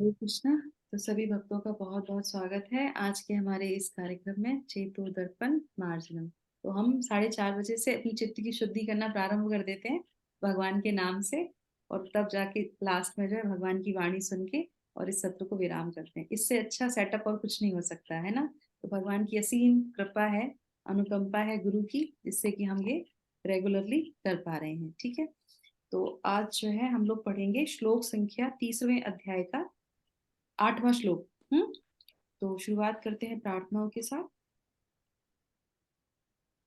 हरे कृष्णा। तो सभी भक्तों का बहुत बहुत स्वागत है आज के हमारे इस कार्यक्रम में चेतो दर्पण मार्जनम। तो हम 4:30 बजे से अपनी चित्त की शुद्धि करना प्रारंभ कर देते हैं भगवान के नाम से। और तब जाके लास्ट में जो है भगवान की वाणी सुन के और इस सत्र को विराम करते हैं। इससे अच्छा सेटअप और कुछ नहीं हो सकता है ना। तो भगवान की असीम कृपा है, अनुकंपा है गुरु की, जिससे कि हम ये रेगुलरली कर पा रहे हैं। ठीक है। तो आज जो है हम लोग पढ़ेंगे श्लोक संख्या 30वें अध्याय का 8वां श्लोक। तो शुरुआत करते हैं प्रार्थनाओं के साथ।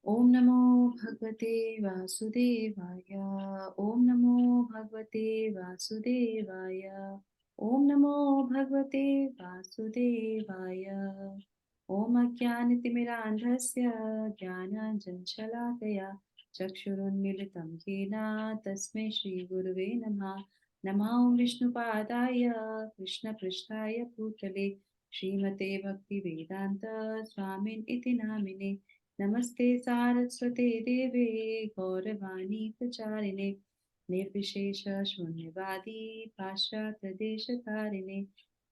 ओम नमो भगवते वासुदेवाय। ओम नमो भगवते वासुदेवाय। ओम नमो भगवते वासुदेवाय। ओम अज्ञानतिमिरान्धस्य ज्ञानाञ्जनशलाकया चक्षुरुन्मीलितं येन तस्मै श्रीगुरुवे नमः। नमः ओं विष्णुपादाय कृष्णपृष्ठाय भूतले श्रीमते भक्तिवेदान्त स्वामिन् इति नामिने। नमस्ते सारस्वते देवे गौरवाणी प्रचारिणे निर्विशेष शून्यवादी पाश्चात्य देशकारिणे।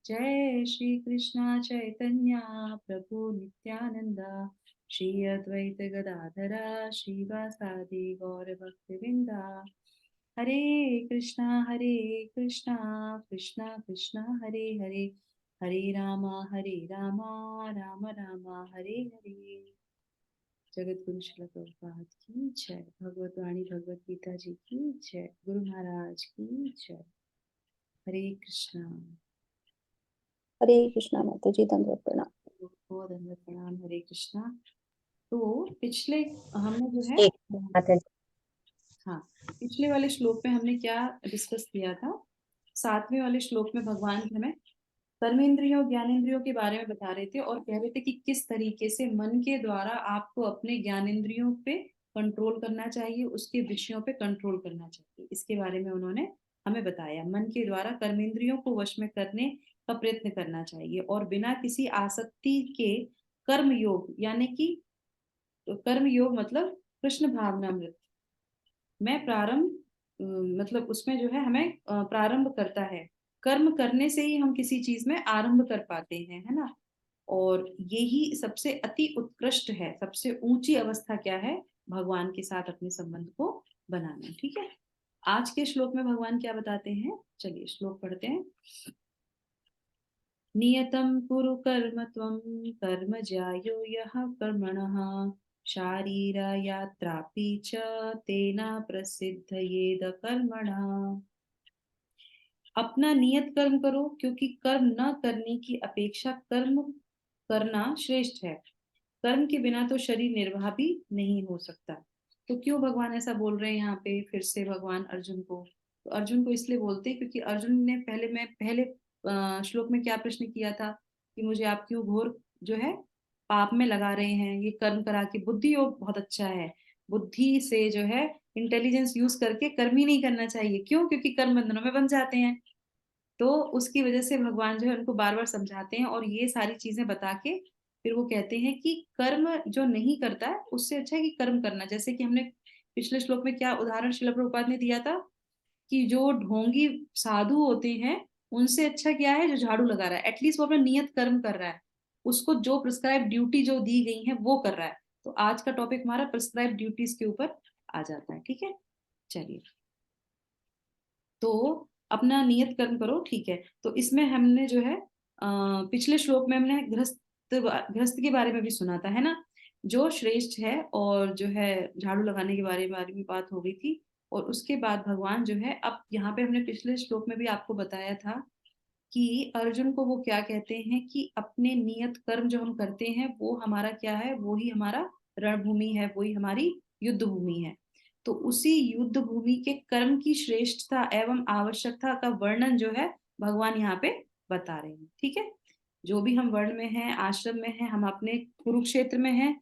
जय श्री कृष्णा चैतन्य प्रभु नित्यानंद श्री अद्वैत गदाधरा श्रीवासादि गौर भक्तवृंदा। हरे कृष्णा कृष्णा कृष्णा हरे हरे, हरे रामा राम राम हरे हरे। जगत गुरु श्रील प्रभुपाद की जय। भगवत वाणी भगवत गीता जी की जय। गुरु महाराज की जय। हरे कृष्णा। हरे कृष्णा माता जी, दंडवत प्रणाम। बहुत धन्यवाद, प्रणाम। हरे कृष्णा। तो पिछले हमने जो है, एक माता जी। हाँ, पिछले वाले श्लोक में हमने क्या डिस्कस किया था। 7वें वाले श्लोक में भगवान हमें कर्मेंद्रियों ज्ञानेंद्रियों के बारे में बता रहे थे और कह रहे थे कि किस तरीके से मन के द्वारा आपको अपने ज्ञानेंद्रियों पे कंट्रोल करना चाहिए, उसके विषयों पे कंट्रोल करना चाहिए। इसके बारे में उन्होंने हमें बताया। मन के द्वारा कर्मेंद्रियों को वश में करने का प्रयत्न करना चाहिए और बिना किसी आसक्ति के कर्म योग, यानी कि कर्म योग मतलब कृष्ण भावनामृत में प्रारंभ, मतलब उसमें जो है हमें प्रारंभ करता है। कर्म करने से ही हम किसी चीज में आरंभ कर पाते हैं, है ना। और यही सबसे अति उत्कृष्ट है, सबसे ऊंची अवस्था क्या है, भगवान के साथ अपने संबंध को बनाना। ठीक है। आज के श्लोक में भगवान क्या बताते हैं, चलिए श्लोक पढ़ते हैं। नियतं कुरु कर्म त्वं कर्म ज्यायो यः कर्मणः शारीरयात्रापि च तेना प्रसिद्धयेद कर्मणः। अपना नियत कर्म करो, क्योंकि कर्म न करने की अपेक्षा कर्म करना श्रेष्ठ है। कर्म के बिना तो शरीर निर्वाह भी नहीं हो सकता। तो क्यों भगवान ऐसा बोल रहे हैं यहाँ पे फिर से भगवान अर्जुन को। तो अर्जुन को इसलिए बोलते हैं क्योंकि अर्जुन ने पहले श्लोक में क्या प्रश्न किया था कि मुझे आप क्यों घोर जो है पाप में लगा रहे हैं। ये कर्म करा के बुद्धि योग बहुत अच्छा है, बुद्धि से जो है इंटेलिजेंस यूज करके कर्म ही नहीं करना चाहिए। क्यों? क्योंकि कर्म बंधनों में बन जाते हैं। तो उसकी वजह से भगवान जो है उनको बार बार समझाते हैं और ये सारी चीजें बता के फिर वो कहते हैं कि कर्म जो नहीं करता है उससे अच्छा है कि कर्म करना। जैसे कि हमने पिछले श्लोक में क्या उदाहरण शिला प्रभुपाद ने दिया था कि जो ढोंगी साधु होते हैं उनसे अच्छा क्या है जो झाड़ू लगा रहा है, एटलीस्ट वो अपना नियत कर्म कर रहा है, उसको जो प्रिस्क्राइब ड्यूटी जो दी गई है वो कर रहा है। तो आज का टॉपिक हमारा प्रिस्क्राइब ड्यूटीज के ऊपर आ जाता है। ठीक है। चलिए, तो अपना नियत कर्म करो। ठीक है। तो इसमें हमने जो है पिछले श्लोक में हमने गृहस्थ के बारे में भी सुना था, है ना, जो श्रेष्ठ है। और जो है झाड़ू लगाने के बारे में बात हो गई थी। और उसके बाद भगवान जो है, अब यहाँ पे हमने पिछले श्लोक में भी आपको बताया था कि अर्जुन को वो क्या कहते हैं कि अपने नियत कर्म जो हम करते हैं वो हमारा क्या है, वो ही हमारा रणभूमि है, वो ही हमारी युद्ध भूमि है। तो उसी युद्ध भूमि के कर्म की श्रेष्ठता एवं आवश्यकता का वर्णन जो है भगवान यहाँ पे बता रहे हैं। ठीक है। जो भी हम वर्ण में हैं, आश्रम में हैं, हम अपने कुरुक्षेत्र में हैं,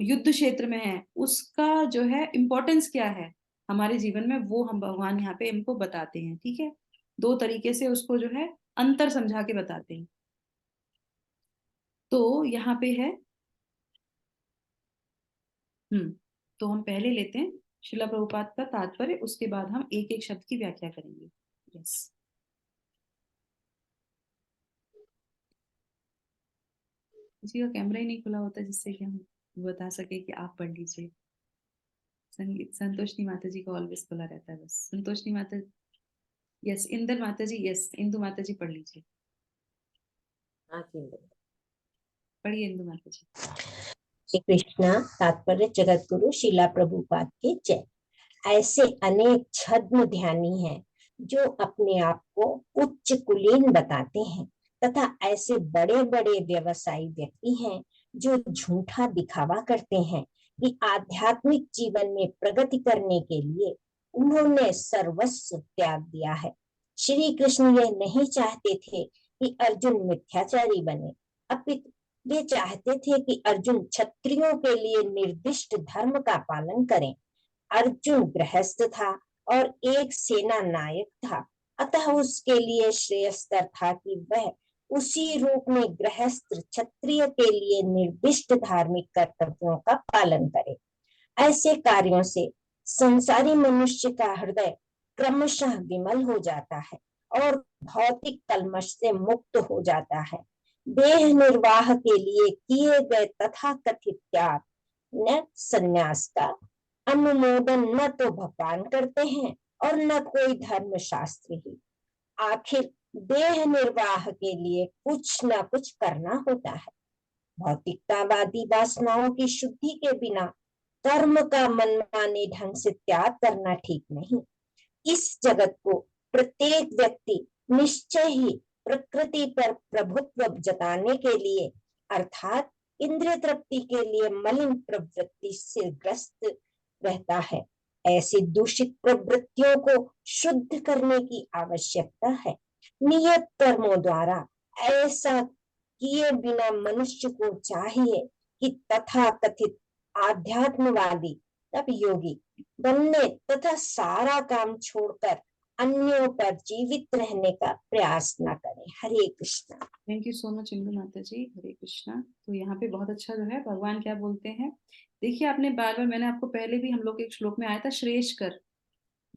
युद्ध क्षेत्र में हैं, उसका जो है इम्पोर्टेंस क्या है हमारे जीवन में, वो हम भगवान यहाँ पे इनको बताते हैं। ठीक है। दो तरीके से उसको जो है अंतर समझा के बताते हैं। तो यहाँ पे है, तो हम पहले लेते हैं शिला प्रभुपाद का तात्पर्य, उसके बाद हम एक एक शब्द की व्याख्या करेंगे। यस। किसी का कैमरा ही नहीं खुला होता जिससे कि हम बता सके कि आप पढ़ लीजिए। संगीत संतोषनी माता जी का ऑलवेज खुला रहता है बस। संतोषनी माता, यस। इंदर माता जी, यस। इंदु माता जी पढ़ लीजिए। हाँ जी। पढ़िए इंदु माता जी। श्री कृष्णा। तात्पर्य जगत गुरु शिला प्रभुपाद की जय। ऐसे अनेक छद्म ध्यानी हैं जो अपने आप को उच्च कुलीन बताते हैं, तथा ऐसे बड़े बड़े व्यवसायी व्यक्ति हैं जो झूठा दिखावा करते हैं कि आध्यात्मिक जीवन में प्रगति करने के लिए उन्होंने सर्वस्व त्याग दिया है। श्री कृष्ण ये नहीं चाहते थे कि अर्जुन मिथ्याचारी बने, अपितु वे चाहते थे कि अर्जुन क्षत्रियों के लिए निर्दिष्ट धर्म का पालन करें। अर्जुन गृहस्थ था और एक सेना नायक था, अतः उसके लिए श्रेयस्कर था कि वह उसी रूप में गृहस्थ क्षत्रिय के लिए निर्दिष्ट धार्मिक कर्तव्यों का पालन करे। ऐसे कार्यों से संसारी मनुष्य का हृदय क्रमशः विमल हो जाता है और भौतिक कल्मश से मुक्त हो जाता है। देह निर्वाह के लिए किए गए तथा कथित त्याग न संन्यास का अनुमोदन न तो भगवान करते हैं और न कोई धर्म शास्त्र ही। आखिर देह निर्वाह के लिए कुछ न कुछ करना होता है। भौतिकतावादी वासनाओं की शुद्धि के बिना कर्म का मनमाने ढंग से त्याग करना ठीक नहीं। इस जगत को प्रत्येक व्यक्ति निश्चय ही प्रकृति पर प्रभुत्व जताने के लिए अर्थात इंद्रिय तृप्ति के लिए मलिन प्रवृत्ति से ग्रस्त रहता है। ऐसी दूषित प्रवृत्तियों को शुद्ध करने की आवश्यकता है। नियत कर्मों द्वारा ऐसा किए बिना मनुष्य को चाहिए कि तथा कथित आध्यात्मवादी तब योगी बनने तथा सारा काम छोड़कर अन्यों पर जीवित रहने का प्रयास न करें। Hare Krishna. Thank you so much Indu Mata ji. हरे कृष्णा। तो यहाँ पे बहुत अच्छा जो है भगवान क्या बोलते हैं, देखिए आपने बार बार, मैंने आपको पहले भी हम लोग के एक श्लोक में आया था श्रेष्ठ कर,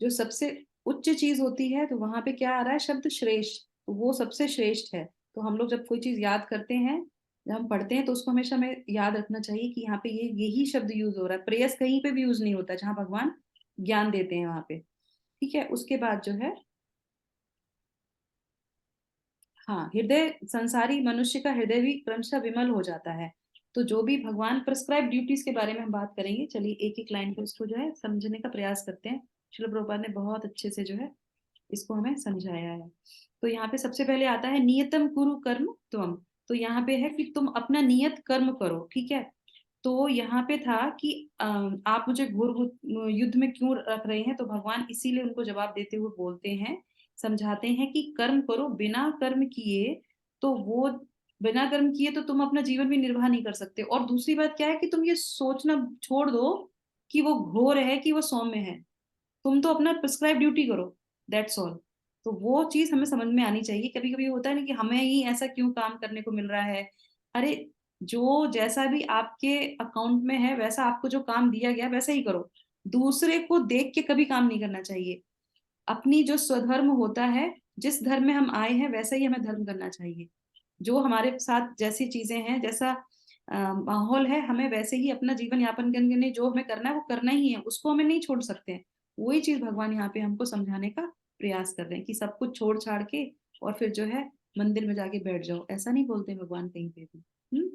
जो सबसे उच्च चीज होती है, तो वहां पे क्या आ रहा है शब्द श्रेष्ठ, तो वो सबसे श्रेष्ठ है। तो हम लोग जब कोई चीज याद करते हैं, जब हम पढ़ते हैं, तो उसको हमेशा हमें याद रखना चाहिए कि यहाँ पे ये यही शब्द यूज हो रहा है। प्रेयस कहीं पे भी यूज नहीं होता जहां भगवान ज्ञान देते हैं वहां पे। ठीक है, उसके बाद जो है, हाँ, हृदय, संसारी मनुष्य का हृदय भी क्रमशः विमल हो जाता है। तो जो भी भगवान प्रिस्क्राइब ड्यूटीज के बारे में हम बात करेंगे, चलिए एक एक लाइन को इसको जो है समझने का प्रयास करते हैं। श्रील प्रभुपाद ने बहुत अच्छे से जो है इसको हमें समझाया है। तो यहाँ पे सबसे पहले आता है नियतम कुरु कर्म त्वम। तो यहाँ पे है कि तुम अपना नियत कर्म करो। ठीक है, तो यहाँ पे था कि आप मुझे घोर युद्ध में क्यों रख रहे हैं, तो भगवान इसीलिए उनको जवाब देते हुए बोलते हैं, समझाते हैं कि कर्म करो, बिना कर्म किए तो वो, बिना कर्म किए तो तुम अपना जीवन भी निर्वाह नहीं कर सकते। और दूसरी बात क्या है कि तुम ये सोचना छोड़ दो कि वो घोर है कि वो सौम्य है, तुम तो अपना प्रिस्क्राइब ड्यूटी करो, दैट्स ऑल। तो वो चीज हमें समझ में आनी चाहिए। कभी कभी होता है ना कि हमें ही ऐसा क्यों काम करने को मिल रहा है। अरे, जो जैसा भी आपके अकाउंट में है वैसा आपको जो काम दिया गया वैसा ही करो। दूसरे को देख के कभी काम नहीं करना चाहिए। अपनी जो स्वधर्म होता है, जिस धर्म में हम आए हैं वैसा ही हमें धर्म करना चाहिए। जो हमारे साथ जैसी चीजें हैं, जैसा माहौल है, हमें वैसे ही अपना जीवन यापन करने के लिए जो हमें करना है वो करना ही है, उसको हमें नहीं छोड़ सकते हैं। वही चीज भगवान यहाँ पे हमको समझाने का प्रयास कर रहे हैं कि सब कुछ छोड़ छाड़ के और फिर जो है मंदिर में जाके बैठ जाओ, ऐसा नहीं बोलते भगवान कहीं पे भी।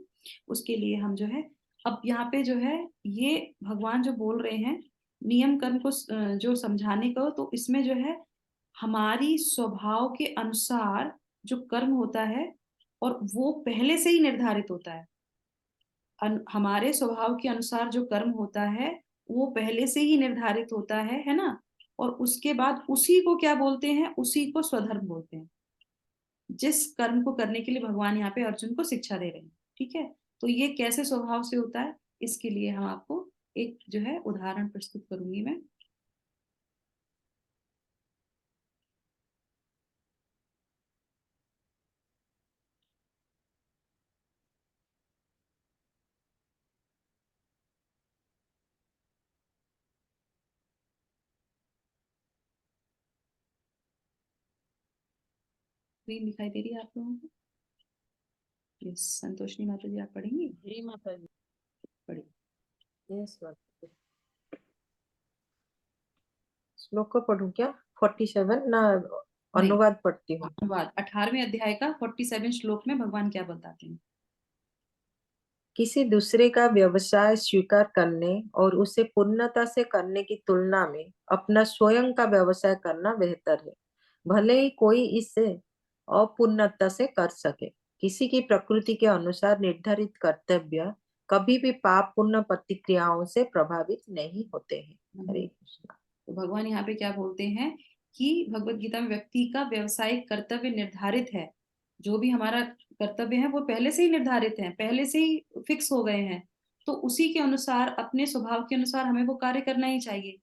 उसके लिए हम जो है, अब यहाँ पे जो है ये भगवान जो बोल रहे हैं नियम कर्म को जो समझाने को, तो इसमें जो है हमारी स्वभाव के अनुसार जो कर्म होता है, और वो पहले से ही निर्धारित होता है। हमारे स्वभाव के अनुसार जो कर्म होता है वो पहले से ही निर्धारित होता है ना। और उसके बाद उसी को क्या बोलते हैं, उसी को स्वधर्म बोलते हैं, जिस कर्म को करने के लिए भगवान यहाँ पे अर्जुन को शिक्षा दे रहे हैं। ठीक है, तो ये कैसे स्वभाव से होता है, इसके लिए हम आपको एक जो है उदाहरण प्रस्तुत करूंगी मैं। स्क्रीन दिखाई दे रही है आप लोगों को? यस, संतोषनी माता जी आप पढ़ेंगी? जी माता जी। पढ़िए। यस माता जी। श्लोक को पढ़ूं क्या? 47 ना नहीं, अनुवाद पढ़ती हूँ। अनुवाद 18वें अध्याय का 47 श्लोक में भगवान क्या बताते हैं? किसी दूसरे का व्यवसाय स्वीकार करने और उसे पूर्णता से करने की तुलना में अपना स्वयं का व्यवसाय करना बेहतर है, भले ही कोई इसे अपूर्णता से कर सके। किसी की प्रकृति के अनुसार निर्धारित कर्तव्य कभी भी पाप पुण्य प्रतिक्रियाओं से प्रभावित नहीं होते हैं। हरे कृष्णा। तो भगवान यहाँ पे क्या बोलते हैं कि भगवत गीता में व्यक्ति का व्यवसायिक कर्तव्य निर्धारित है। जो भी हमारा कर्तव्य है वो पहले से ही निर्धारित है, पहले से ही फिक्स हो गए हैं। तो उसी के अनुसार, अपने स्वभाव के अनुसार हमें वो कार्य करना ही चाहिए।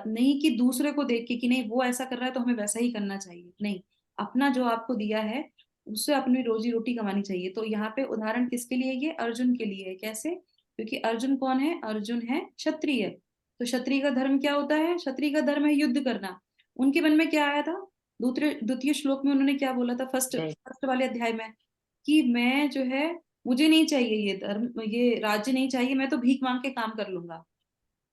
नहीं कि दूसरे को देख के कि नहीं वो ऐसा कर रहा है तो हमें वैसा ही करना चाहिए, नहीं। अपना जो आपको दिया है उससे अपनी रोजी रोटी कमानी चाहिए। तो यहाँ पे उदाहरण किसके लिए? ये अर्जुन के लिए है। कैसे? क्योंकि अर्जुन कौन है? अर्जुन है क्षत्रिय। तो क्षत्रिय का धर्म क्या होता है? क्षत्रिय का धर्म है युद्ध करना। उनके मन में क्या आया था? द्वितीय श्लोक में उन्होंने क्या बोला था? फर्स्ट वाले अध्याय में कि मैं जो है, मुझे नहीं चाहिए ये धर्म, ये राज्य नहीं चाहिए, मैं तो भीख मांग के काम कर लूंगा।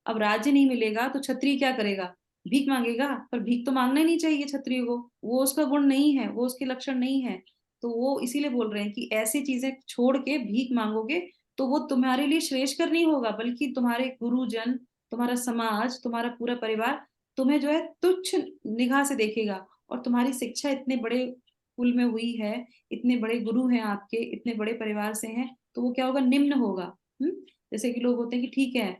अब राज्य नहीं मिलेगा तो क्षत्रिय क्या करेगा? भीख मांगेगा। पर भीख तो मांगना ही नहीं चाहिए क्षत्रिय को, वो उसका गुण नहीं है, वो उसके लक्षण नहीं है। तो वो इसीलिए बोल रहे हैं कि ऐसी चीजें छोड़ के भीख मांगोगे तो वो तुम्हारे लिए श्रेष्ठकर नहीं होगा, बल्कि तुम्हारे गुरुजन, तुम्हारा समाज, तुम्हारा पूरा परिवार तुम्हें जो है तुच्छ निगाह से देखेगा। और तुम्हारी शिक्षा इतने बड़े कुल में हुई है, इतने बड़े गुरु हैं आपके, इतने बड़े परिवार से हैं, तो वो क्या होगा? निम्न होगा। जैसे कि लोग होते हैं कि ठीक है,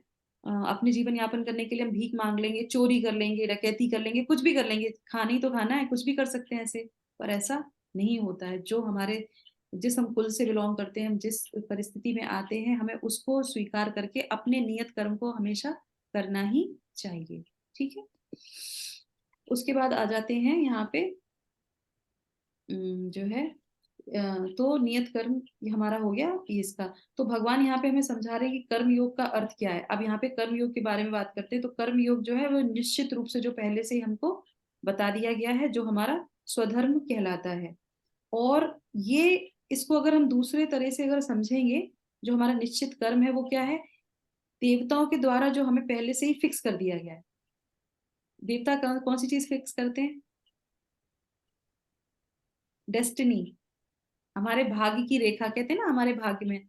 अपने जीवन यापन करने के लिए हम भीख मांग लेंगे, चोरी कर लेंगे, डकैती कर लेंगे, कुछ भी कर लेंगे, खाना ही तो खाना है, कुछ भी कर सकते हैं ऐसे। पर ऐसा नहीं होता है। जो हमारे, जिस हम कुल से बिलोंग करते हैं, हम जिस परिस्थिति में आते हैं, हमें उसको स्वीकार करके अपने नियत कर्म को हमेशा करना ही चाहिए। ठीक है। उसके बाद आ जाते हैं यहाँ पे जो है तो नियत कर्म ये हमारा हो गया ये इसका। तो भगवान यहाँ पे हमें समझा रहे हैं कि कर्म योग का अर्थ क्या है। अब यहाँ पे कर्म योग के बारे में बात करते हैं। तो कर्म योग जो है वो निश्चित रूप से जो पहले से ही हमको बता दिया गया है, जो हमारा स्वधर्म कहलाता है। और ये, इसको अगर हम दूसरे तरह से अगर समझेंगे, जो हमारा निश्चित कर्म है वो क्या है? देवताओं के द्वारा जो हमें पहले से ही फिक्स कर दिया गया है। देवता कौन सी चीज फिक्स करते हैं? डेस्टिनी, हमारे भाग्य की रेखा कहते हैं ना, हमारे भाग्य में।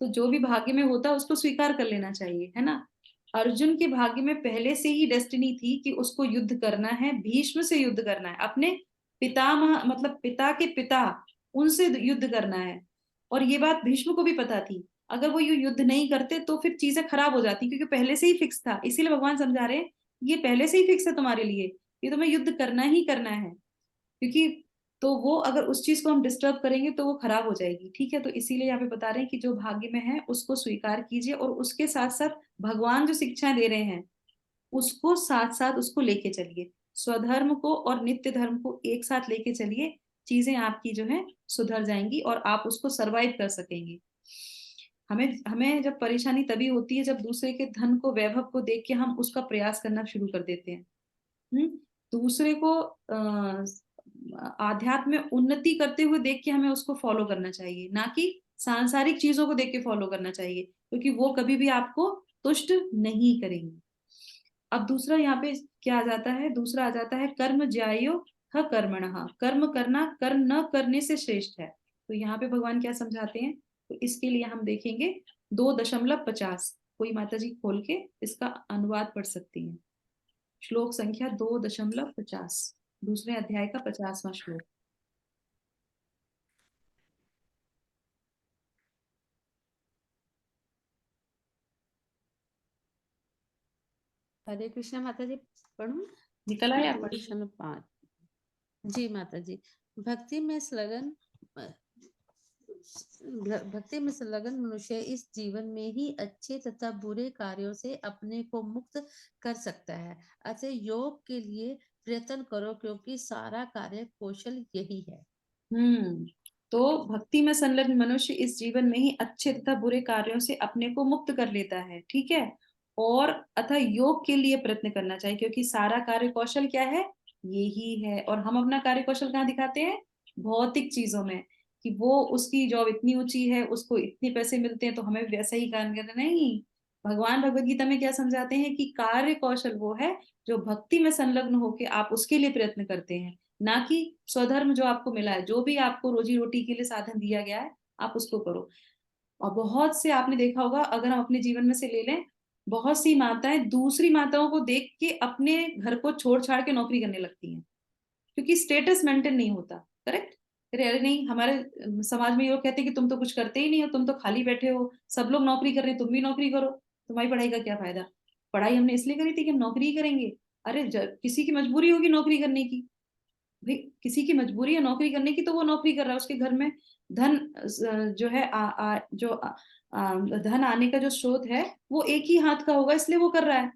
तो जो भी भाग्य में होता है उसको स्वीकार कर लेना चाहिए, है ना। अर्जुन के भाग्य में पहले से ही डेस्टिनी थी कि उसको युद्ध करना है, भीष्म से युद्ध करना है, अपने पितामह मतलब पिता के पिता, उनसे युद्ध करना है। और ये बात भीष्म को भी पता थी। अगर वो युद्ध नहीं करते तो फिर चीजें खराब हो जाती, क्योंकि पहले से ही फिक्स था। इसीलिए भगवान समझा रहे हैं ये पहले से ही फिक्स है तुम्हारे लिए, ये तुम्हें युद्ध करना ही करना है। क्योंकि तो वो अगर उस चीज को हम डिस्टर्ब करेंगे तो वो खराब हो जाएगी। ठीक है। तो इसीलिए यहाँ पे बता रहे हैं कि जो भाग्य में है उसको स्वीकार कीजिए, और उसके साथ साथ भगवान जो शिक्षाएं दे रहे हैं उसको साथ साथ उसको लेके चलिए। स्वधर्म को और नित्य धर्म को एक साथ लेके चलिए, चीजें आपकी जो है सुधर जाएंगी और आप उसको सरवाइव कर सकेंगे। हमें हमें जब परेशानी तभी होती है जब दूसरे के धन को, वैभव को देख के हम उसका प्रयास करना शुरू कर देते हैं। हम्म दूसरे को आध्यात्म में उन्नति करते हुए देख के हमें उसको फॉलो करना चाहिए, ना कि सांसारिक चीजों को देख के फॉलो करना चाहिए, क्योंकि वो कभी भी आपको तुष्ट नहीं करेंगे। अब दूसरा यहाँ पे क्या आ जाता है? दूसरा आ जाता है कर्म ज्यायो ह कर्मणः। कर्म करना कर्म न करने से श्रेष्ठ है। तो यहाँ पे भगवान क्या समझाते हैं? तो इसके लिए हम देखेंगे 2.50। कोई माता जी खोल के इसका अनुवाद पढ़ सकती हैं। श्लोक संख्या 2.50, दूसरे अध्याय का 50वां श्लोक। हरे कृष्णा माता जी, पढ़ूं? निकल आया? क्वेश्चन 5। जी माता जी। भक्ति में संलग्न मनुष्य इस जीवन में ही अच्छे तथा बुरे कार्यों से अपने को मुक्त कर सकता है। अतः योग के लिए प्रयत्न करो, क्योंकि सारा कार्य कौशल यही है। तो भक्ति में संलग्न मनुष्य इस जीवन में ही अच्छे तथा बुरे कार्यों से अपने को मुक्त कर लेता है। ठीक है। और अतः योग के लिए प्रयत्न करना चाहिए, क्योंकि सारा कार्य कौशल क्या है? यही है। और हम अपना कार्य कौशल कहाँ दिखाते हैं? भौतिक चीजों में, कि वो उसकी जॉब इतनी ऊंची है, उसको इतने पैसे मिलते हैं तो हमें वैसा ही काम करना, नहीं। भगवान भगवत गीता में क्या समझाते हैं कि कार्य कौशल वो है जो भक्ति में संलग्न होके आप उसके लिए प्रयत्न करते हैं, ना कि स्वधर्म जो आपको मिला है, जो भी आपको रोजी रोटी के लिए साधन दिया गया है आप उसको करो। और बहुत से आपने देखा होगा, अगर हम अपने जीवन में से ले लें, बहुत सी माताएं दूसरी माताओं को देख के अपने घर को छोड़ छाड़ के नौकरी करने लगती हैं, क्योंकि स्टेटस मेंटेन नहीं होता। करेक्ट? अरे नहीं, हमारे समाज में ये लोग कहते हैं कि तुम तो कुछ करते ही नहीं हो, तुम तो खाली बैठे हो, सब लोग नौकरी कर रहे हैं, तुम भी नौकरी करो, तुम्हारी पढ़ाई का क्या फायदा? पढ़ाई हमने इसलिए करी थी कि हम नौकरी ही करेंगे। अरे किसी की मजबूरी होगी नौकरी करने की, भाई किसी की मजबूरी है नौकरी करने की तो वो नौकरी कर रहा है, उसके घर में धन जो है धन आने का जो स्रोत है वो एक ही हाथ का होगा, इसलिए वो कर रहा है।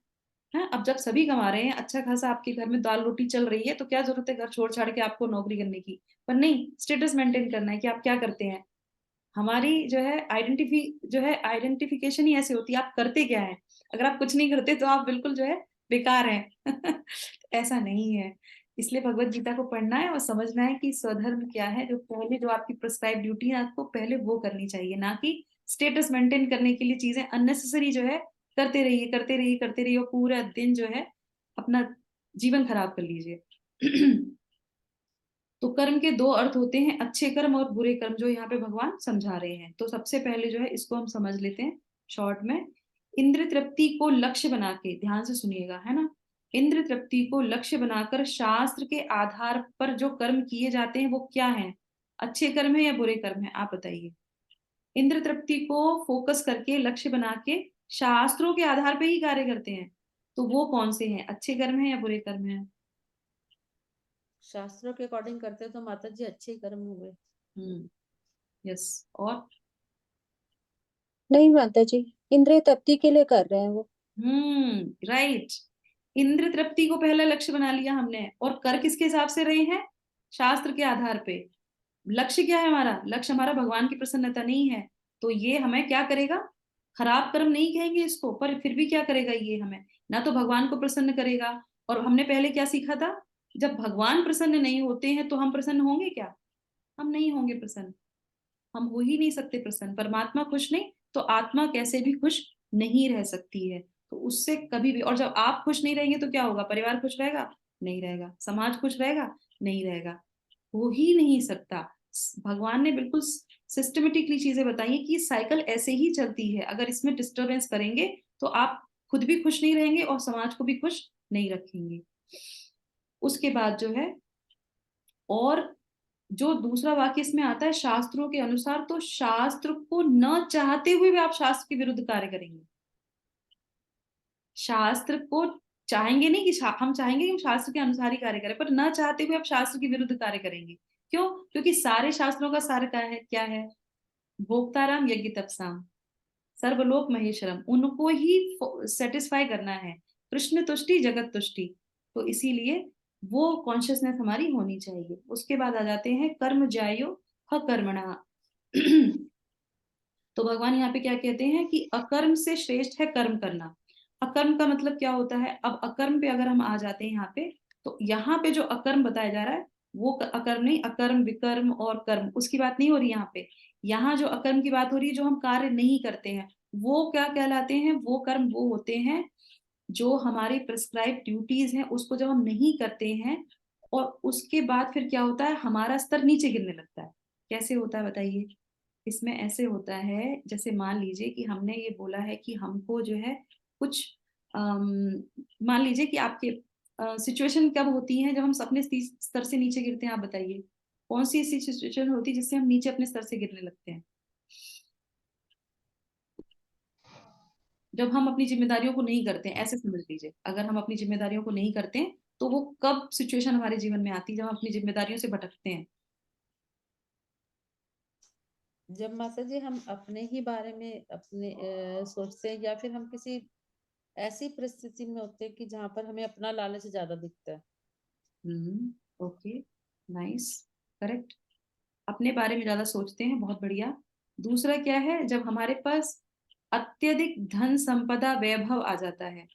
अब जब सभी कमा रहे हैं, अच्छा खासा आपके घर में दाल रोटी चल रही है, तो क्या जरूरत है घर छोड़ छाड़ के आपको नौकरी करने की? पर नहीं, स्टेटस मेंटेन करना है कि आप क्या करते हैं। हमारी जो है आइडेंटिफिकेशन ही ऐसी होती है, आप करते क्या है। अगर आप कुछ नहीं करते तो आप बिल्कुल जो है बेकार हैं। ऐसा नहीं है। इसलिए भगवत गीता को पढ़ना है और समझना है कि स्वधर्म क्या है, जो पहले जो आपकी प्रिस्क्राइब ड्यूटी है आपको पहले वो करनी चाहिए, ना कि स्टेटस मेंटेन करने के लिए चीजें अननेसेसरी जो है करते रहिए करते रहिए करते रहिए, और पूरा दिन जो है अपना जीवन खराब कर लीजिए। तो कर्म के दो अर्थ होते हैं, अच्छे कर्म और बुरे कर्म, जो यहाँ पे भगवान समझा रहे हैं। तो सबसे पहले जो है इसको हम समझ लेते हैं शॉर्ट में। इंद्र तृप्ति को लक्ष्य बना के, ध्यान से सुनिएगा, है ना, इंद्र तृप्ति को लक्ष्य बनाकर शास्त्र के आधार पर जो कर्म किए जाते हैं वो क्या है? अच्छे कर्म है या बुरे कर्म है, आप बताइए। इंद्र तृप्ति को फोकस करके लक्ष्य बना के शास्त्रों के आधार पे ही कार्य करते हैं, तो वो कौन से हैं? अच्छे कर्म है या बुरे कर्म है? शास्त्रों के अकॉर्डिंग करते तो माता जी अच्छे कर्म हुए। यस। और नहीं माता जी, इंद्रिय तृप्ति के लिए कर रहे हैं वो। राइट। इंद्र तृप्ति को पहला लक्ष्य बना लिया हमने, और कर किसके हिसाब से रहे हैं? शास्त्र के आधार पे। लक्ष्य क्या है हमारा? लक्ष्य हमारा भगवान की प्रसन्नता नहीं है, तो ये हमें क्या करेगा? खराब कर्म नहीं कहेंगे इसको, पर फिर भी क्या करेगा ये? हमें ना तो भगवान को प्रसन्न करेगा, और हमने पहले क्या सीखा था? जब भगवान प्रसन्न नहीं होते हैं तो हम प्रसन्न होंगे क्या? हम नहीं होंगे प्रसन्न, हम हो ही नहीं सकते प्रसन्न। परमात्मा खुश नहीं तो आत्मा कैसे भी खुश नहीं रह सकती है, तो उससे कभी भी। और जब आप खुश नहीं रहेंगे तो क्या होगा? परिवार खुश रहेगा? नहीं रहेगा। समाज खुश रहेगा? नहीं रहेगा। हो ही नहीं सकता। भगवान ने बिल्कुल सिस्टमेटिकली चीजें बताई हैं कि साइकिल ऐसे ही चलती है, अगर इसमें डिस्टरबेंस करेंगे तो आप खुद भी खुश नहीं रहेंगे और समाज को भी खुश नहीं रखेंगे। उसके बाद जो है, और जो दूसरा वाक्य इसमें आता है शास्त्रों के अनुसार, तो शास्त्र को न चाहते हुए भी आप शास्त्र के विरुद्ध कार्य करेंगे। शास्त्र को चाहेंगे नहीं कि हम चाहेंगे कि हम शास्त्र के अनुसार ही कार्य करें, पर न चाहते हुए आप शास्त्र के विरुद्ध कार्य करेंगे। क्यों? क्योंकि सारे शास्त्रों का सार क्या है? भोक्ताराम यज्ञ तपसाम सर्वलोक महेश्वरम, उनको ही सेटिस्फाई करना है। कृष्ण तुष्टि जगत तुष्टि, तो इसीलिए वो कॉन्शियसनेस हमारी होनी चाहिए। उसके बाद आ जाते हैं कर्म ज्यायो ह कर्मणा। तो भगवान यहाँ पे क्या कहते हैं कि अकर्म से श्रेष्ठ है कर्म करना। अकर्म का मतलब क्या होता है? अब अकर्म पे अगर हम आ जाते हैं यहाँ पे, तो यहाँ पे जो अकर्म बताया जा रहा है वो अकर्म नहीं, अकर्म विकर्म और कर्म, उसकी बात नहीं हो रही यहाँ पे। यहाँ जो अकर्म की बात हो रही है, जो हम कार्य नहीं करते हैं, वो क्या कहलाते हैं? वो कर्म वो होते हैं जो हमारी प्रिस्क्राइब ड्यूटीज हैं उसको जब हम नहीं करते हैं, और उसके बाद फिर क्या होता है? हमारा स्तर नीचे गिरने लगता है। कैसे होता है बताइए? इसमें ऐसे होता है, जैसे मान लीजिए कि हमने ये बोला है कि हमको जो है कुछ मान लीजिए कि आपके सिचुएशन कब होती है जब हम अपने स्तर से नीचे गिरते हैं? आप बताइए कौन सी ऐसी सिचुएशन होती है जिससे हम नीचे अपने स्तर से गिरने लगते हैं? जब हम अपनी जिम्मेदारियों को नहीं करते हैं, ऐसे समझ लीजिए, अगर हम अपनी जिम्मेदारियों को नहीं करते हैं तो वो कब सिचुएशन हमारे जीवन में आती है? जब हम अपनी जिम्मेदारियों से भटकते हैं। जब माता जी हम अपने ही बारे में अपने सोचते हैं, या फिर हम किसी ऐसी परिस्थिति में होते हैं कि जहाँ पर हमें अपना लालच ज्यादा दिखता है। Okay, nice, correct. अपने बारे में ज्यादा सोचते हैं, बहुत बढ़िया। दूसरा क्या है? जब हमारे पास अत्यधिक धन संपदा वैभव आ जाता है,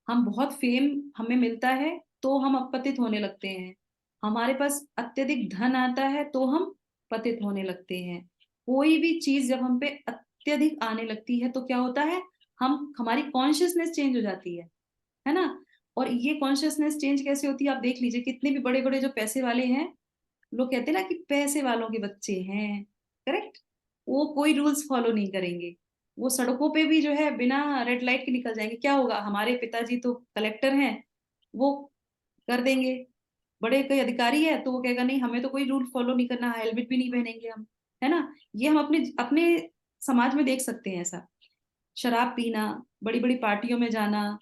हम बहुत फेम हमें मिलता है तो हम अपतित होने लगते हैं। हमारे पास अत्यधिक धन आता है तो हम पतित होने लगते हैं। कोई भी चीज जब हम पे अत्यधिक आने लगती है तो क्या होता है, हमारी कॉन्शियसनेस चेंज हो जाती है ना। और ये कॉन्शियसनेस चेंज कैसे होती है, आप देख लीजिए कितने भी बड़े बड़े जो पैसे वाले हैं, लोग कहते हैं ना कि पैसे वालों के बच्चे हैं, करेक्ट, वो कोई रूल्स फॉलो नहीं करेंगे, वो सड़कों पे भी जो है बिना रेड लाइट के निकल जाएंगे। क्या होगा, हमारे पिताजी तो कलेक्टर हैं, वो कर देंगे। बड़े कोई अधिकारी है तो वो कहेगा नहीं हमें तो कोई रूल फॉलो नहीं करना, हेलमेट भी नहीं पहनेंगे हम, है ना। ये हम अपने अपने समाज में देख सकते हैं ऐसा। शराब पीना, बड़ी बड़ी पार्टियों में जाना,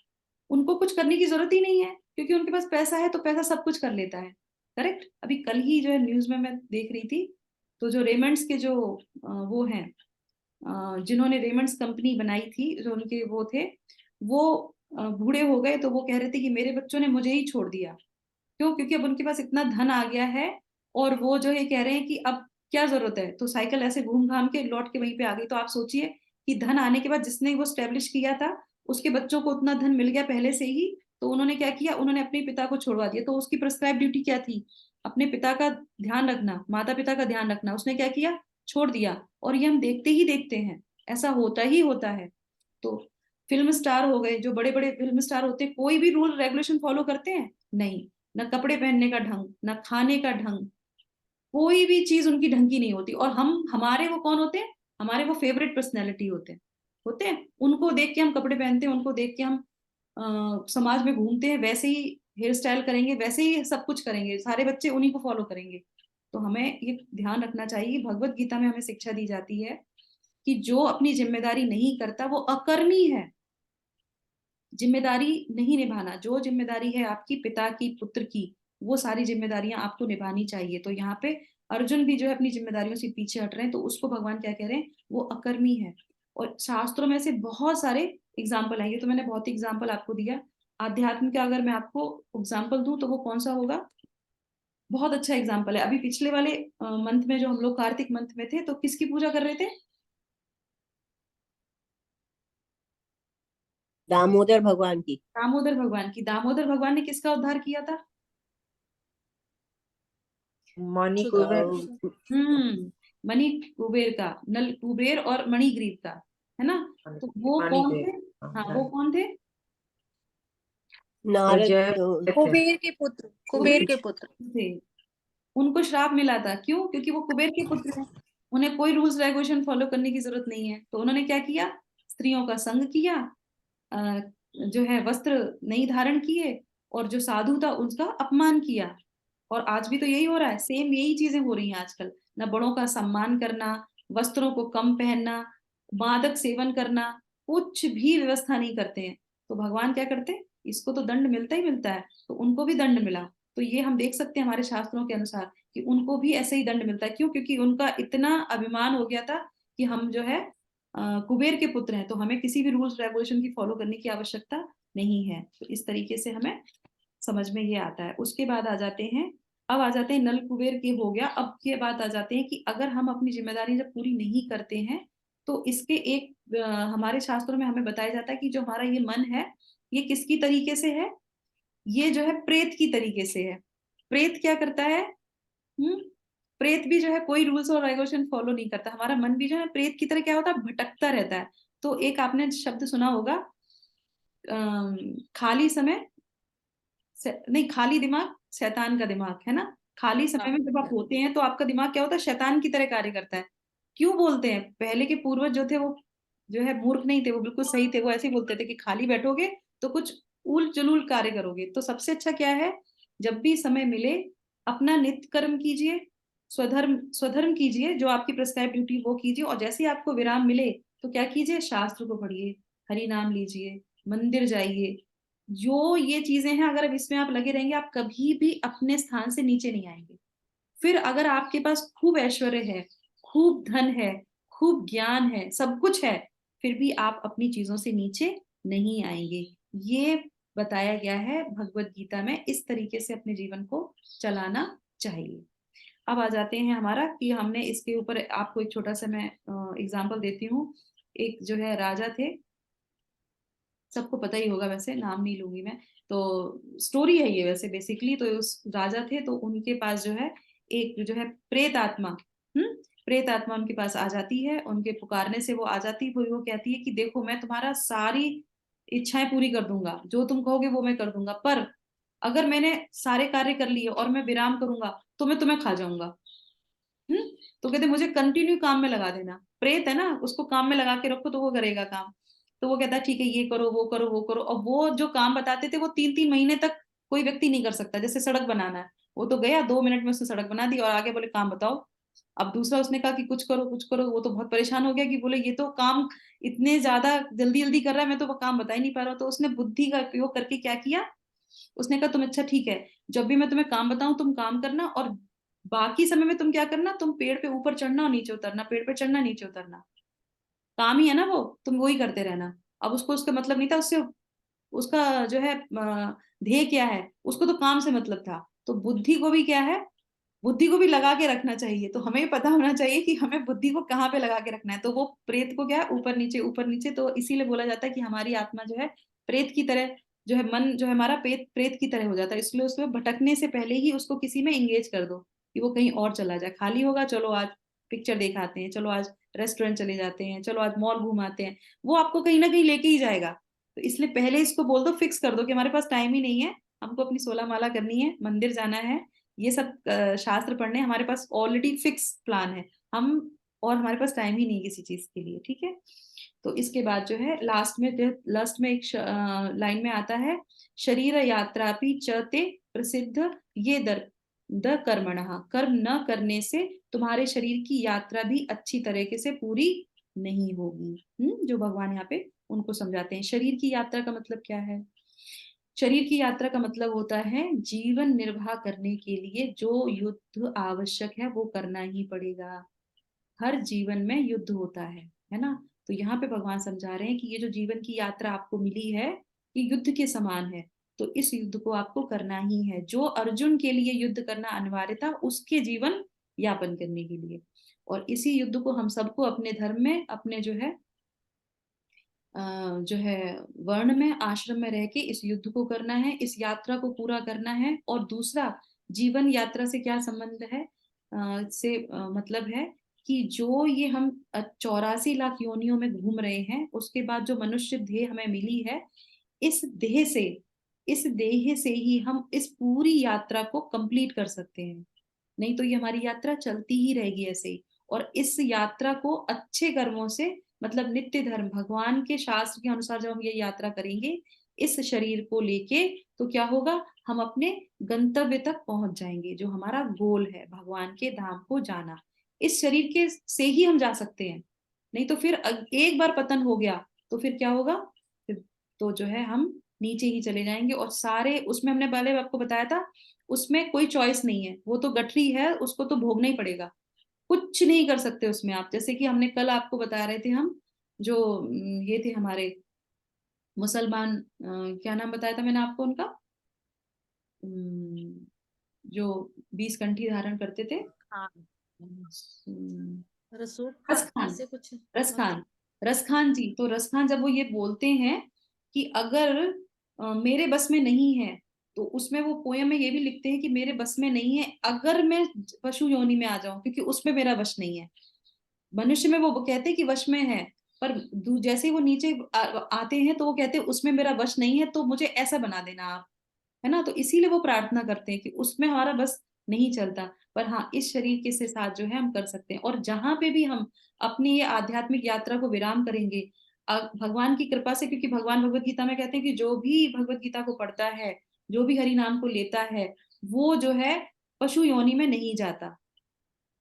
उनको कुछ करने की जरूरत ही नहीं है, क्योंकि उनके पास पैसा है तो पैसा सब कुछ कर लेता है, करेक्ट। अभी कल ही जो है न्यूज में मैं देख रही थी, तो जो रेमंड्स के जो वो हैं, जिन्होंने रेमंड्स कंपनी बनाई थी, जो उनके वो थे, वो बूढ़े हो गए तो वो कह रहे थे कि मेरे बच्चों ने मुझे ही छोड़ दिया। क्यों? क्योंकि अब उनके पास इतना धन आ गया है, और वो जो है कह रहे हैं कि अब क्या जरूरत है, तो साइकिल ऐसे घूम घाम के लौट के वहीं पे आ गई। तो आप सोचिए कि धन आने के बाद जिसने वो स्टेब्लिश किया था, उसके बच्चों को उतना धन मिल गया पहले से ही, तो उन्होंने क्या किया, उन्होंने अपने पिता को छोड़वा दिया। तो उसकी प्रिस्क्राइब ड्यूटी क्या थी, अपने पिता का ध्यान रखना, माता पिता का ध्यान रखना, उसने क्या किया, छोड़ दिया। और ये हम देखते ही देखते हैं, ऐसा होता ही होता है। तो फिल्म स्टार हो गए, जो बड़े बड़े फिल्म स्टार होते हैं, कोई भी रूल रेगुलेशन फॉलो करते हैं? नहीं। ना कपड़े पहनने का ढंग, ना खाने का ढंग, कोई भी चीज उनकी ढंग की नहीं होती। और हम, हमारे वो कौन होते हैं, हमारे वो फेवरेट पर्सनैलिटी होते हैं, उनको देख के हम कपड़े पहनते हैं, उनको देख के हम समाज में घूमते हैं, वैसे ही हेयर स्टाइल करेंगे, वैसे ही सब कुछ करेंगे, सारे बच्चे उन्हीं को फॉलो करेंगे। तो हमें ये ध्यान रखना चाहिए, भगवत गीता में हमें शिक्षा दी जाती है कि जो अपनी जिम्मेदारी नहीं करता वो अकर्मी है। जिम्मेदारी नहीं निभाना, जो जिम्मेदारी है आपकी पिता की, पुत्र की, वो सारी जिम्मेदारियां आपको निभानी चाहिए। तो यहाँ पे अर्जुन भी जो है अपनी जिम्मेदारियों से पीछे हट रहे हैं, तो उसको भगवान क्या कह रहे हैं, वो अकर्मी है। और शास्त्रों में से बहुत सारे एग्जाम्पल है, ये तो मैंने बहुत ही एग्जाम्पल आपको दिया। आध्यात्म का अगर मैं आपको एग्जाम्पल दूं तो वो कौन सा होगा, बहुत अच्छा एग्जाम्पल है। अभी पिछले वाले मंथ में, जो हम लोग कार्तिक मंथ में थे, तो किसकी पूजा कर रहे थे, दामोदर भगवान की। दामोदर भगवान की। दामोदर भगवान ने किसका उद्धार किया था, मणि कुबेर। मणि कुबेर का, नल कुबेर और मणिग्रीव का, है ना। तो वो कौन थे, हाँ वो कौन थे, नारद कुबेर के पुत्र, कुबेर के पुत्र। थे। उनको श्राप मिला था, क्यों? क्योंकि वो कुबेर के पुत्र हैं, उन्हें कोई रूल्स रेगुलेशन फॉलो करने की जरूरत नहीं है। तो उन्होंने क्या किया, स्त्रियों का संग किया, अ, जो है वस्त्र नहीं धारण किए, और जो साधु था उसका अपमान किया। और आज भी तो यही हो रहा है, सेम यही चीजें हो रही हैं आजकल। ना बड़ों का सम्मान करना, वस्त्रों को कम पहनना, मादक सेवन करना, कुछ भी व्यवस्था नहीं करते हैं। तो भगवान क्या करते हैं, इसको तो दंड मिलता ही मिलता है, तो उनको भी दंड मिला। तो ये हम देख सकते हैं हमारे शास्त्रों के अनुसार कि उनको भी ऐसे ही दंड मिलता है। क्यों? क्योंकि उनका इतना अभिमान हो गया था कि हम जो है कुबेर के पुत्र हैं, तो हमें किसी भी रूल्स रेगुलेशन की फॉलो करने की आवश्यकता नहीं है। तो इस तरीके से हमें समझ में ये आता है। उसके बाद आ जाते हैं, अब आ जाते हैं नल कुबेर के हो गया। अब ये बात आ जाते हैं कि अगर हम अपनी जिम्मेदारी जब पूरी नहीं करते हैं, तो इसके एक हमारे शास्त्रों में हमें बताया जाता है कि जो हमारा ये मन है, ये किसकी तरीके से है, ये जो है प्रेत की तरीके से है। प्रेत क्या करता है, प्रेत भी जो है कोई रूल्स और रेगुलेशन फॉलो नहीं करता। हमारा मन भी जो है प्रेत की तरह क्या होता है, भटकता रहता है। तो एक आपने शब्द सुना होगा, खाली समय नहीं, खाली दिमाग शैतान का दिमाग, है ना। खाली समय में जब आप होते हैं तो आपका दिमाग क्या होता है, शैतान की तरह कार्य करता है। क्यों बोलते हैं, पहले के पूर्वज जो थे वो जो है मूर्ख नहीं थे, वो बिल्कुल सही थे। वो ऐसे ही बोलते थे कि खाली बैठोगे तो कुछ उल जलूल कार्य करोगे। तो सबसे अच्छा क्या है, जब भी समय मिले अपना नित्य कर्म कीजिए, स्वधर्म स्वधर्म कीजिए, जो आपकी प्रिस्क्राइब ड्यूटी वो कीजिए। और जैसे ही आपको विराम मिले तो क्या कीजिए, शास्त्र को पढ़िए, हरि नाम लीजिए, मंदिर जाइए। जो ये चीजें हैं, अगर अब इसमें आप लगे रहेंगे, आप कभी भी अपने स्थान से नीचे नहीं आएंगे। फिर अगर आपके पास खूब ऐश्वर्य है, खूब धन है, खूब ज्ञान है, सब कुछ है, फिर भी आप अपनी चीजों से नीचे नहीं आएंगे। ये बताया गया है भगवत गीता में, इस तरीके से अपने जीवन को चलाना चाहिए। अब आ जाते हैं हमारा कि हमने इसके ऊपर आपको एक छोटा सा मैं एग्जाम्पल देती हूँ। एक जो है राजा थे, सबको पता ही होगा, वैसे नाम नहीं लूंगी मैं, तो स्टोरी है ये वैसे बेसिकली। तो उस राजा थे, तो उनके पास जो है एक जो है प्रेत आत्मा, प्रेत आत्मा उनके पास आ जाती है, उनके पुकारने से वो आ जाती है, वो कहती है कि देखो मैं तुम्हारा सारी इच्छाएं पूरी कर दूंगा, जो तुम कहोगे वो मैं कर दूंगा, पर अगर मैंने सारे कार्य कर लिए और मैं विराम करूंगा तो मैं तुम्हें खा जाऊंगा। तो कहते मुझे कंटिन्यू काम में लगा देना। प्रेत है ना, उसको काम में लगा के रखो तो वो करेगा काम। तो वो कहता है ठीक है, ये करो वो करो वो करो, और वो जो काम बताते थे वो 3-3 महीने तक कोई व्यक्ति नहीं कर सकता। जैसे सड़क बनाना है, वो तो गया 2 मिनट में उसने सड़क बना दी और आगे बोले काम बताओ। अब दूसरा उसने कहा कि कुछ करो कुछ करो, वो तो बहुत परेशान हो गया कि बोले ये तो काम इतने ज्यादा जल्दी जल्दी कर रहा है, मैं तो वो काम बता ही नहीं पा रहा हूँ। तो उसने बुद्धि का उपयोग करके क्या किया, उसने कहा तुम अच्छा ठीक है, जब भी मैं तुम्हें काम बताऊं तुम काम करना, और बाकी समय में तुम क्या करना, तुम पेड़ पे ऊपर चढ़ना और नीचे उतरना, पेड़ पे चढ़ना नीचे उतरना, काम ही है ना वो, तुम वही करते रहना। अब उसको उसका मतलब नहीं था, उससे उसका जो है ध्येय क्या है, उसको तो काम से मतलब था। तो बुद्धि को भी क्या है, बुद्धि को भी लगा के रखना चाहिए। तो हमें पता होना चाहिए कि हमें बुद्धि को कहाँ पे लगा के रखना है। तो वो प्रेत को क्या है, ऊपर नीचे। तो इसीलिए बोला जाता है कि हमारी आत्मा जो है प्रेत की तरह, जो है मन जो है हमारा प्रेत प्रेत की तरह हो जाता है। इसलिए उसमें भटकने से पहले ही उसको किसी में एंगेज कर दो कि वो कहीं और चला जाए। खाली होगा, चलो आज पिक्चर दिखाते हैं, चलो आज रेस्टोरेंट चले जाते हैं, चलो आज मॉल घुमाते हैं, वो आपको कहीं ना कहीं लेके ही जाएगा। तो इसलिए पहले इसको बोल दो, फिक्स कर दो कि हमारे पास टाइम ही नहीं है, हमको अपनी 16 माला करनी है, मंदिर जाना है, ये सब शास्त्र पढ़ने, हमारे पास ऑलरेडी फिक्स प्लान है हम, और हमारे पास टाइम ही नहीं किसी चीज के लिए। ठीक है। तो इसके बाद जो है लास्ट में एक लाइन में आता है, शरीर यात्रापि चते प्रसिद्ध ये दर द कर्मणः, कर्म न करने से तुम्हारे शरीर की यात्रा भी अच्छी तरीके से पूरी नहीं होगी। जो भगवान यहाँ पे उनको समझाते हैं। शरीर की यात्रा का मतलब क्या है, शरीर की यात्रा का मतलब होता है जीवन निर्वाह करने के लिए जो युद्ध आवश्यक है वो करना ही पड़ेगा। हर जीवन में युद्ध होता है ना। तो यहाँ पे भगवान समझा रहे हैं कि ये जो जीवन की यात्रा आपको मिली है ये युद्ध के समान है, तो इस युद्ध को आपको करना ही है। जो अर्जुन के लिए युद्ध करना अनिवार्य था उसके जीवन यापन करने के लिए, और इसी युद्ध को हम सबको अपने धर्म में, अपने जो है वर्ण में, आश्रम में रह के इस युद्ध को करना है, इस यात्रा को पूरा करना है। और दूसरा, जीवन यात्रा से क्या संबंध है, मतलब है कि जो ये हम 84 लाख योनियों में घूम रहे हैं, उसके बाद जो मनुष्य देह हमें मिली है, इस देह से इस देह से ही हम इस पूरी यात्रा को कंप्लीट कर सकते हैं। नहीं तो ये हमारी यात्रा चलती ही रहेगी ऐसे ही। और इस यात्रा को अच्छे कर्मों से, मतलब नित्य धर्म, भगवान के शास्त्र के अनुसार जब हम ये यात्रा करेंगे इस शरीर को लेके, तो क्या होगा, हम अपने गंतव्य तक पहुंच जाएंगे, जो हमारा गोल है भगवान के धाम को जाना। इस शरीर के से ही हम जा सकते हैं, नहीं तो फिर एक बार पतन हो गया तो फिर क्या होगा, फिर तो जो है हम नीचे ही चले जाएंगे। और सारे उसमें हमने पहले आपको बताया था, उसमें कोई चॉइस नहीं है, वो तो गठरी है, उसको तो भोगना ही पड़ेगा, कुछ नहीं कर सकते उसमें आप। जैसे कि हमने कल आपको बता रहे थे, हम जो ये थे हमारे मुसलमान, क्या नाम बताया था मैंने आपको उनका, जो 20 कंठी धारण करते थे, हाँ, रसूख रस का खान, ऐसे कुछ। रस खान, रस खान जी। तो रस खान जब वो ये बोलते हैं कि अगर मेरे बस में नहीं है, तो उसमें वो पोयम में ये भी लिखते हैं कि मेरे बस में नहीं है अगर मैं पशु योनि में आ जाऊं, क्योंकि उसमें मेरा वश नहीं है। मनुष्य में वो कहते हैं कि वश में है, पर जैसे ही वो नीचे आते हैं तो वो कहते हैं उसमें मेरा वश नहीं है, तो मुझे ऐसा बना देना आप, है ना। तो इसीलिए वो प्रार्थना करते हैं कि उसमें हमारा बस नहीं चलता, पर हाँ इस शरीर के साथ जो है हम कर सकते हैं। और जहां पे भी हम अपनी ये आध्यात्मिक यात्रा को विराम करेंगे, भगवान की कृपा से, क्योंकि भगवान भगवत गीता में कहते हैं कि जो भी भगवत गीता को पढ़ता है, जो भी हरि नाम को लेता है, वो जो है पशु योनि में नहीं जाता,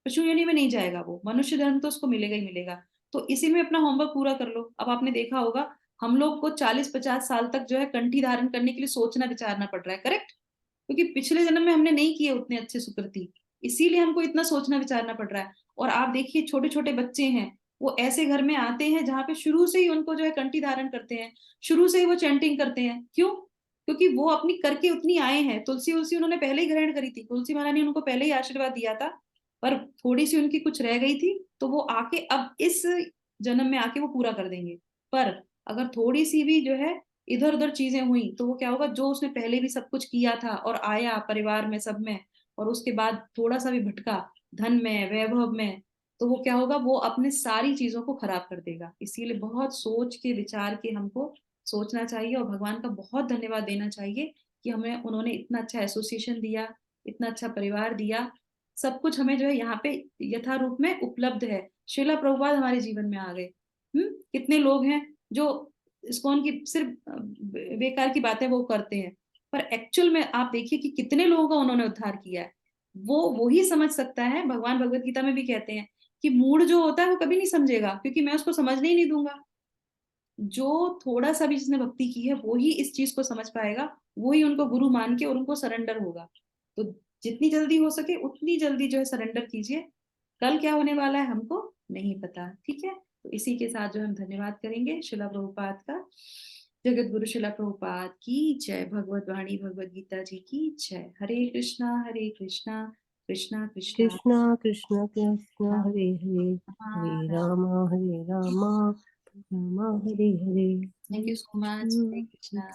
पशु योनि में नहीं जाएगा, वो मनुष्य धर्म तो उसको मिलेगा ही मिलेगा। तो इसी में अपना होमवर्क पूरा कर लो। अब आपने देखा होगा हम लोग को 40-50 साल तक जो है कंठी धारण करने के लिए सोचना विचारना पड़ रहा है, करेक्ट, क्योंकि पिछले जन्म में हमने नहीं किए उतने अच्छे सुकृति, इसीलिए हमको इतना सोचना विचारना पड़ रहा है। और आप देखिए छोटे छोटे बच्चे हैं, वो ऐसे घर में आते हैं जहाँ पे शुरू से ही उनको जो है कंठी धारण करते हैं, शुरू से ही वो चैंटिंग करते हैं। क्यों? क्योंकि वो अपनी करके उतनी आए हैं। तुलसी उलसी उन्होंने पहले ही ग्रहण करी थी, तुलसी महारानी ने उनको पहले ही आशीर्वाद दिया था, पर थोड़ी सी उनकी कुछ रह गई थी, तो वो आके अब इस जन्म में आके वो पूरा कर देंगे। पर अगर थोड़ी सी भी जो है इधर उधर चीजें हुई, तो वो क्या होगा, जो उसने पहले भी सब कुछ किया था और आया परिवार में सब में, और उसके बाद थोड़ा सा भी भटका धन में वैभव में, तो वो क्या होगा, वो अपने सारी चीजों को खराब कर देगा। इसीलिए बहुत सोच के विचार के हमको सोचना चाहिए और भगवान का बहुत धन्यवाद देना चाहिए कि हमें उन्होंने इतना अच्छा एसोसिएशन दिया, इतना अच्छा परिवार दिया, सब कुछ हमें जो है यहाँ पे यथारूप में उपलब्ध है। श्रीला प्रभुपाद हमारे जीवन में आ गए। कितने लोग हैं जो इस्कॉन की सिर्फ बेकार की बातें वो करते हैं, पर एक्चुअल में आप देखिए कि कितने लोगों का उन्होंने उद्धार किया है। वो ही समझ सकता है। भगवान भगवत गीता में भी कहते हैं कि मूढ़ जो होता है वो कभी नहीं समझेगा, क्योंकि मैं उसको समझने ही नहीं दूंगा। जो थोड़ा सा भी जिसने भक्ति की है वो ही इस चीज को समझ पाएगा, वो ही उनको गुरु मान के और उनको सरेंडर होगा। तो जितनी जल्दी हो सके उतनी जल्दी जो है सरेंडर कीजिए। कल क्या होने वाला है हमको नहीं पता, ठीक है। तो इसी के साथ जो हम धन्यवाद करेंगे शिला प्रभुपाद का। जगत गुरु शिला प्रभुपाद की जय। भगवत वाणी भगवत गीता जी की जय। Hare Krishna Krishna Krishna Krishna Krishna Krishna Hare Hare, Hare Ram. Ram Ram Hare Hare. Thank you so much. Hare Krishna.